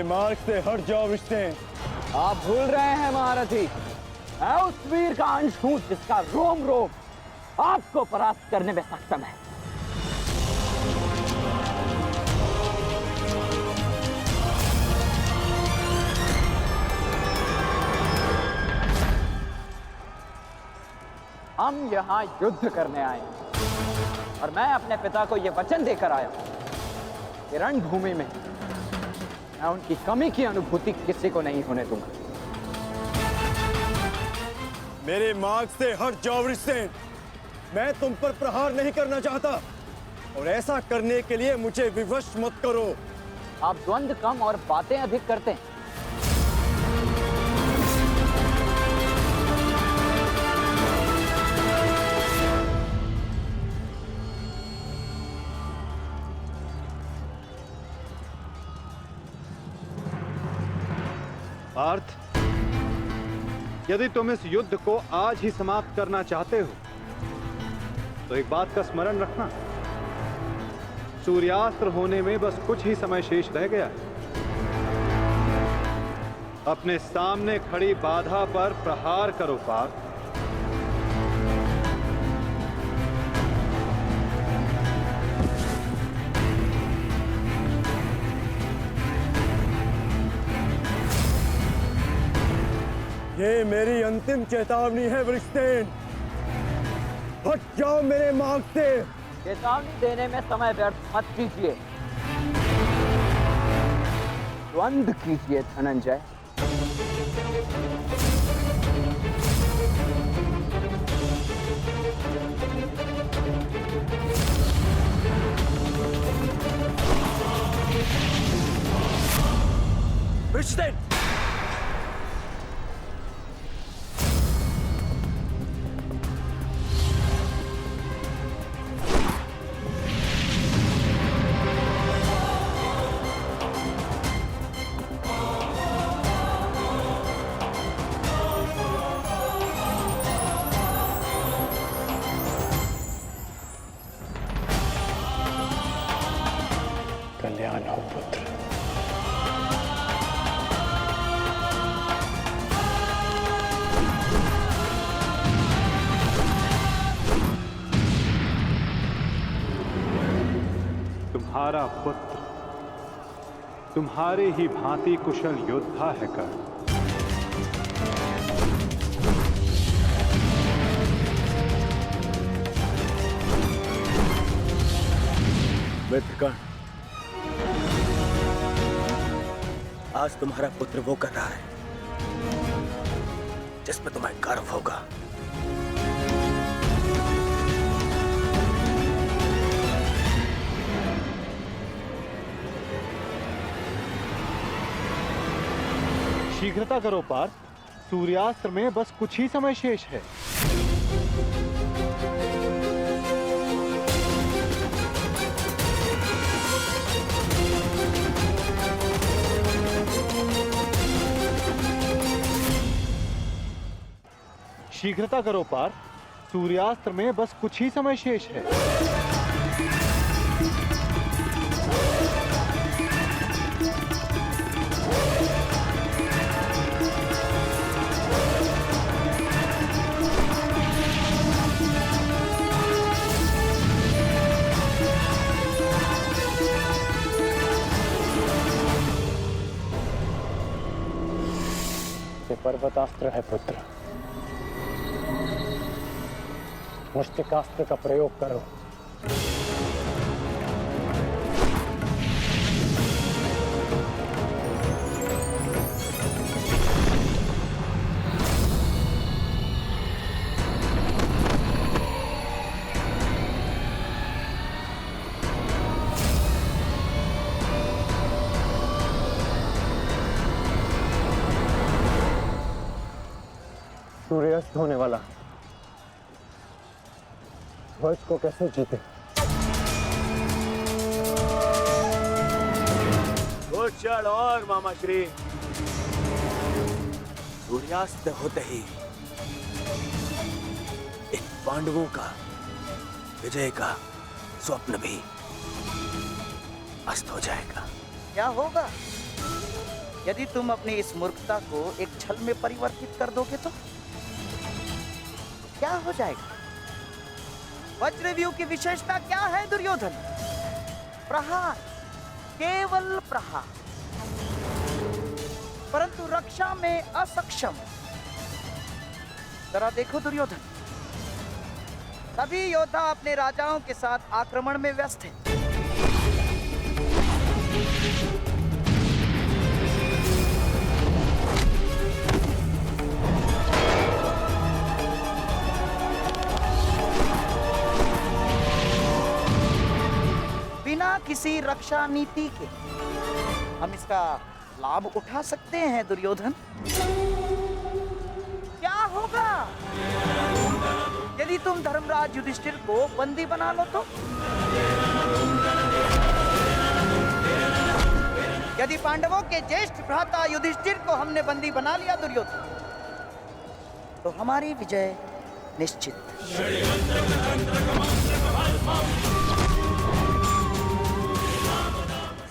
मेरे मार्ग से हट जाओ विष्णु। आप भूल रहे हैं महारथी, मैं उस वीर का अंश हूं जिसका रोम रोम आपको परास्त करने में सक्षम है। हम यहाँ युद्ध करने आए हैं और मैं अपने पिता को यह वचन देकर आया कि रणभूमि में मैं उनकी कमी की अनुभूति किसी को नहीं होने दूंगा। मेरे मार्ग से हट जाओ विष्णु। मैं तुम पर प्रहार नहीं करना चाहता और ऐसा करने के लिए मुझे विवश मत करो। आप द्वंद्व कम और बातें अधिक करते हैं। पार्थ, यदि तुम इस युद्ध को आज ही समाप्त करना चाहते हो तो एक बात का स्मरण रखना, सूर्यास्त्र होने में बस कुछ ही समय शेष रह गया है। अपने सामने खड़ी बाधा पर प्रहार करो पार्थ। ये मेरी अंतिम चेतावनी है विष्णु। हट जाओ मेरे मार्ग से। चेतावनी देने में समय व्यर्थ मत कीजिए, द्वंद्व कीजिए धनंजय। विष्णु, कल्याण हो पुत्र। तुम्हारा पुत्र तुम्हारे ही भांति कुशल योद्धा है कर्ण। मित्र कर्ण, आज तुम्हारा पुत्र वो कर रहा है जिसमें तुम्हें गर्व होगा। शीघ्रता करो पार्थ, सूर्यास्त्र में बस कुछ ही समय शेष है। शीघ्रता करो पार्थ, सूर्यास्त्र में बस कुछ ही समय शेष है। ये पर्वतास्त्र है पुत्र, मुष्टिकास्त्र का प्रयोग करो। सूर्यास्त होने वाला, ध्वज को कैसे जीते? कुछ क्षण और मामा श्री। सूर्यास्त होते ही इन पांडवों का विजय का स्वप्न भी अस्त हो जाएगा। क्या होगा? यदि तुम अपनी इस मूर्खता को एक छल में परिवर्तित कर दोगे तो क्या हो जाएगा? वज्रव्यूह की विशेषता क्या है दुर्योधन? प्रहार, केवल प्रहार, परंतु रक्षा में असक्षम। जरा देखो दुर्योधन, सभी योद्धा अपने राजाओं के साथ आक्रमण में व्यस्त हैं। बिना किसी रक्षा नीति के हम इसका लाभ उठा सकते हैं दुर्योधन। क्या होगा यदि तुम धर्मराज युधिष्ठिर को बंदी बना लो तो? यदि पांडवों के ज्येष्ठ भ्राता युधिष्ठिर को हमने बंदी बना लिया दुर्योधन, तो हमारी विजय निश्चित।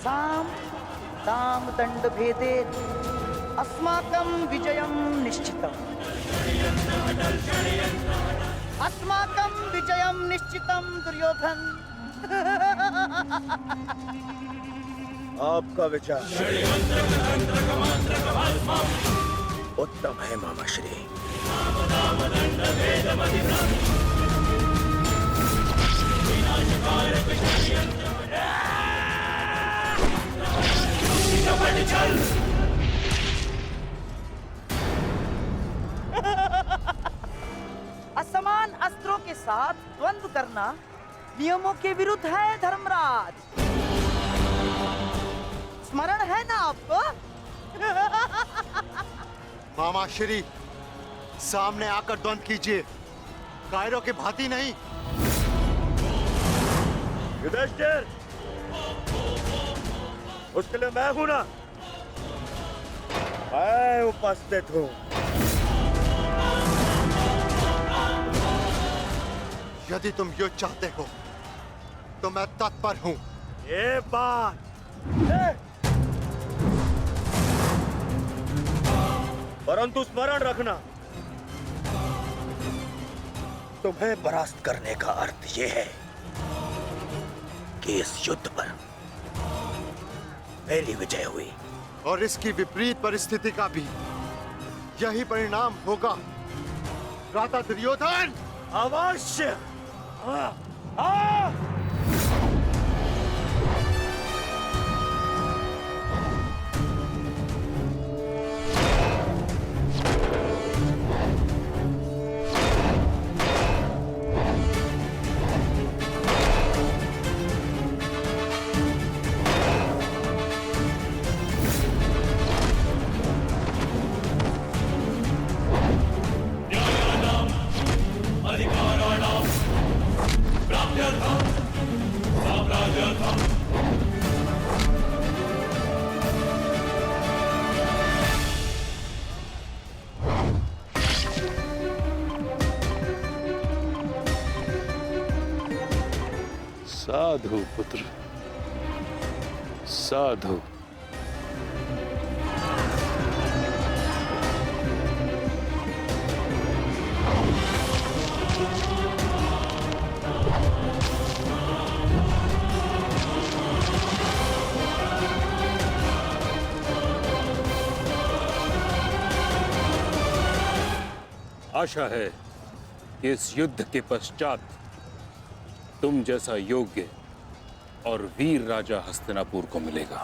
साम दाम दंड भेदे अस्माकं विजयं निश्चितम्। अस्माकं विजयं निश्चितम् दुर्योधन। आपका विचार उत्तम है मामाश्री। असमान अस्त्रों के साथ द्वंद्व करना नियमों के विरुद्ध है धर्मराज। स्मरण है ना आपको? मामा श्री, सामने आकर द्वंद्व कीजिए, कायरों की भांति नहीं। युधिष्ठिर, उसके लिए मैं हूं ना, मैं उपस्थित हूं। यदि तुम युद्ध चाहते हो तो मैं तत्पर हूं। ये बात परंतु स्मरण रखना, तुम्हें परास्त करने का अर्थ यह है कि इस युद्ध पर मेरी विजय हुई, और इसकी विपरीत परिस्थिति का भी यही परिणाम होगा भ्राता दुर्योधन। अवश्य। साधु पुत्र, साधु। आशा है कि इस युद्ध के पश्चात तुम जैसा योग्य और वीर राजा हस्तिनापुर को मिलेगा।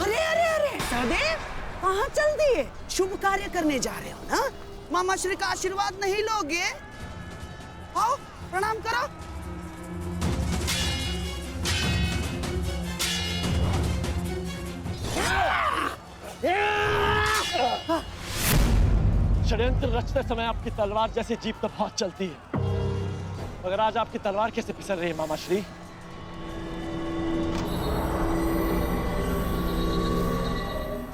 अरे अरे अरे सहदेव, कहाँ चल दिए? शुभ कार्य करने जा रहे हो ना? मामा श्री का आशीर्वाद नहीं लोगे? आओ प्रणाम करो। षड्यंत्र रचते समय आपकी तलवार जैसे जीप तो बहुत चलती है, मगर आज आपकी तलवार कैसे फिसल रही है मामा श्री?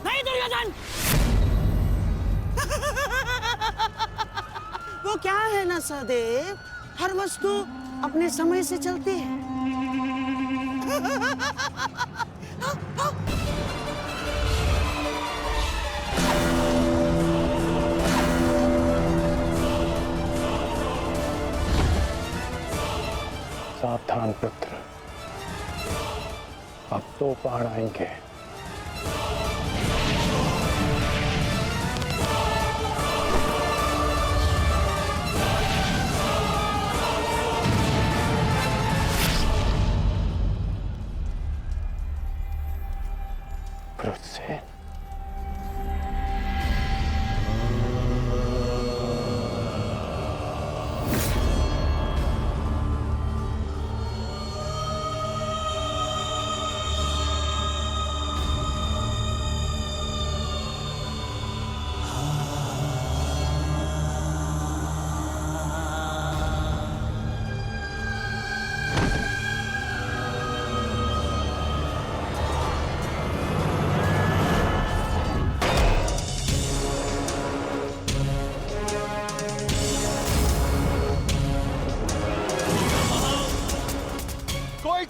नहीं दुर्योधन, है ना सहदेव, हर वस्तु अपने समय से चलती है। सावधान पुत्र, अब तो पहाड़ आएंगे। से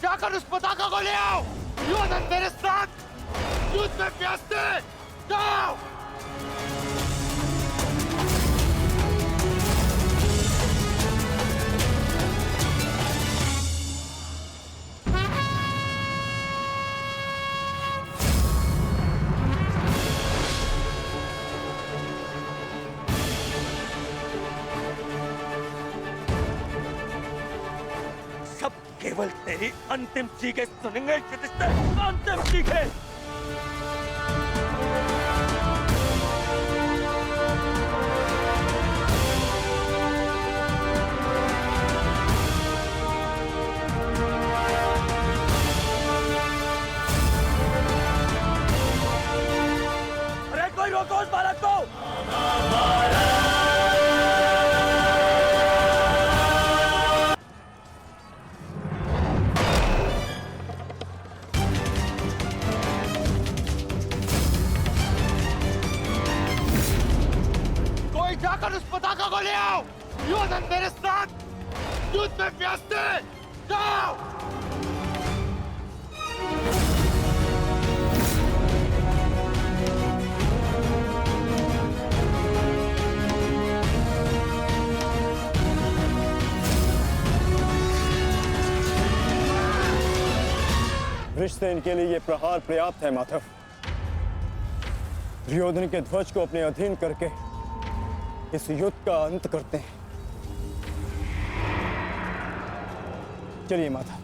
जाकर उस पताका को ले आओ। योधन मेरे साथ युद्ध में प्यासे जाओ। केवल तेरी अंतिम चीखें सुनेंगे युधिष्ठिर, अंतिम चीखें। अरे कोई रोको उस बालक को। जाकर उस पताका को ले आओ। योधन मेरे साथ युद्ध में प्यासे जाओ। वृषसेन के लिए ये प्रहार पर्याप्त है माधव। दुर्योधन के ध्वज को अपने अधीन करके इस युद्ध का अंत करते हैं। चलिए माता।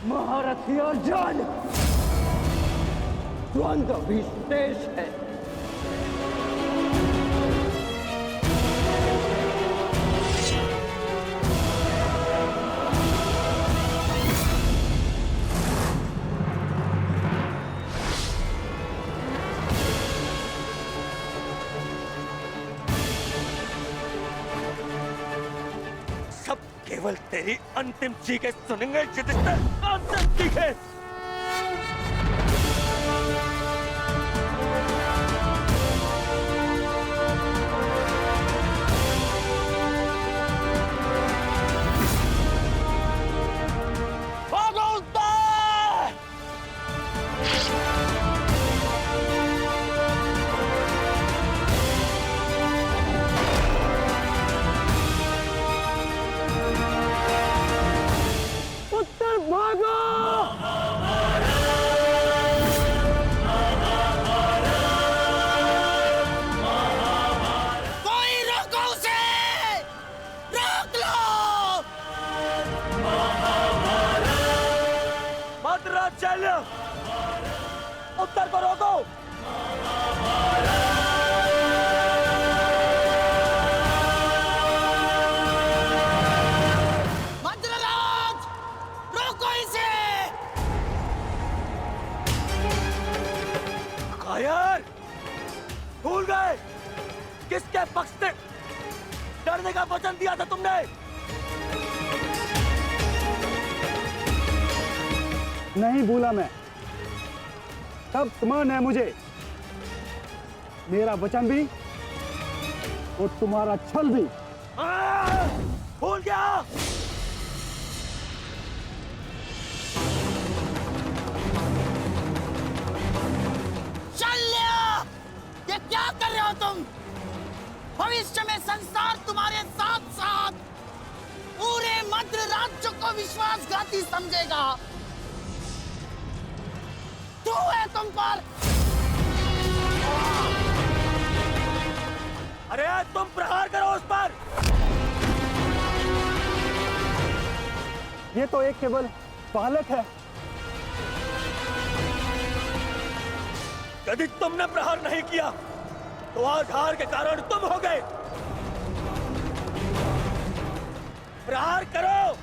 महारथी अर्जुन, द्वंद्व भी शेष है। केवल तेरी अंतिम चीखें सुनेंगे युधिष्ठिर, अंतिम चीखें। भागो उस पर! उत्तर भागो! नहीं भूला मैं। सब समान है मुझे, मेरा वचन भी और तुम्हारा छल भी। भूल गया। शल्य, ये क्या कर रहे हो तुम? भविष्य में संसार तुम्हारे साथ साथ पूरे मद्र राज्य को विश्वासघाती समझेगा। तू है तुम पर। अरे तुम प्रहार करो उस पर। ये तो एक केवल बालक है। यदि तुमने प्रहार नहीं किया तो आज हार के कारण तुम हो गए। प्रहार करो।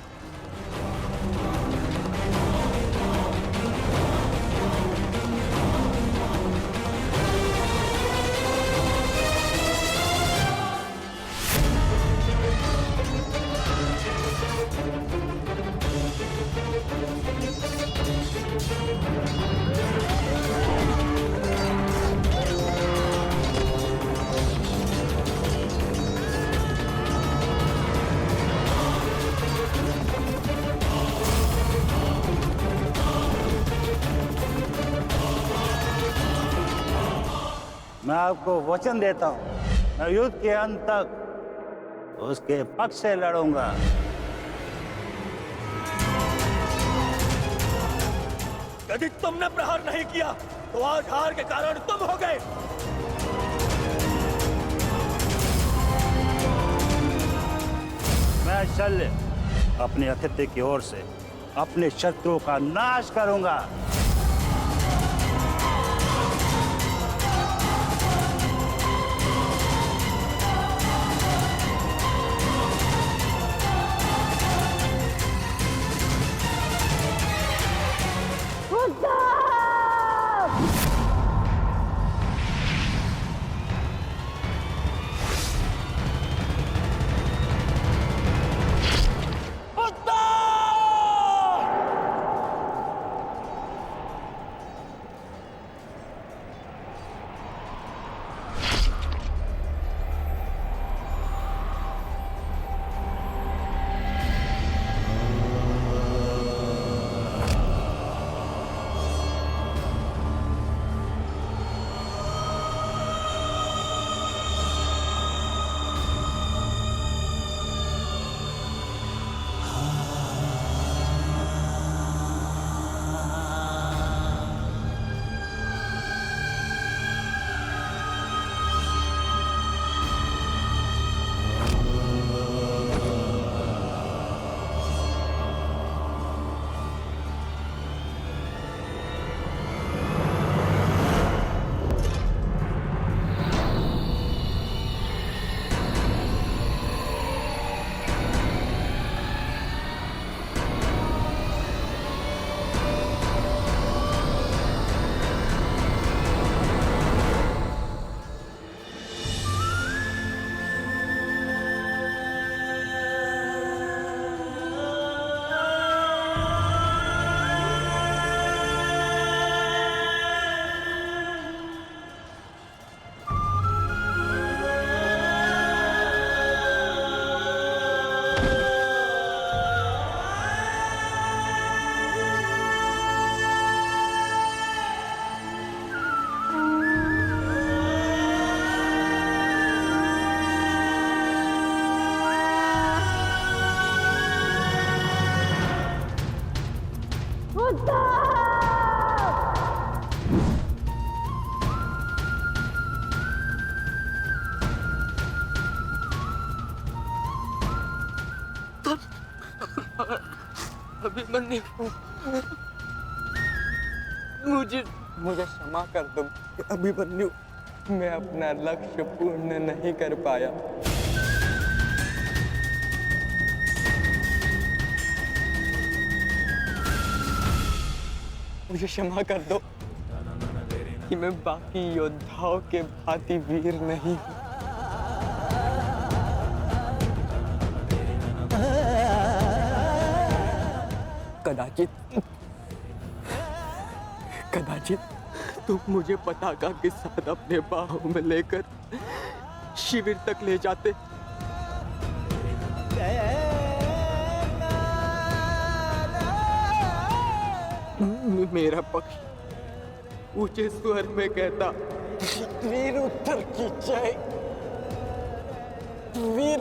मैं आपको वचन देता हूं, मैं युद्ध के अंत तक उसके पक्ष से लड़ूंगा। यदि तुमने प्रहार नहीं किया तो आज हार के कारण तुम हो गए। मैं शल्य अपने अतिथि की ओर से अपने शत्रुओं का नाश करूंगा। अभिमन्यु, मुझे क्षमा कर दो। अभिमन्यु, मैं अपना लक्ष्य पूर्ण नहीं कर पाया। मुझे क्षमा कर दो कि मैं बाकी योद्धाओं के भांति वीर नहीं हूं। कदाचित तुम मुझे पताका के साथ अपने बाहों में लेकर शिविर तक ले जाते। मेरा पक्ष ऊंचे स्वर में कहता, वीर उत्तर की जय, वीर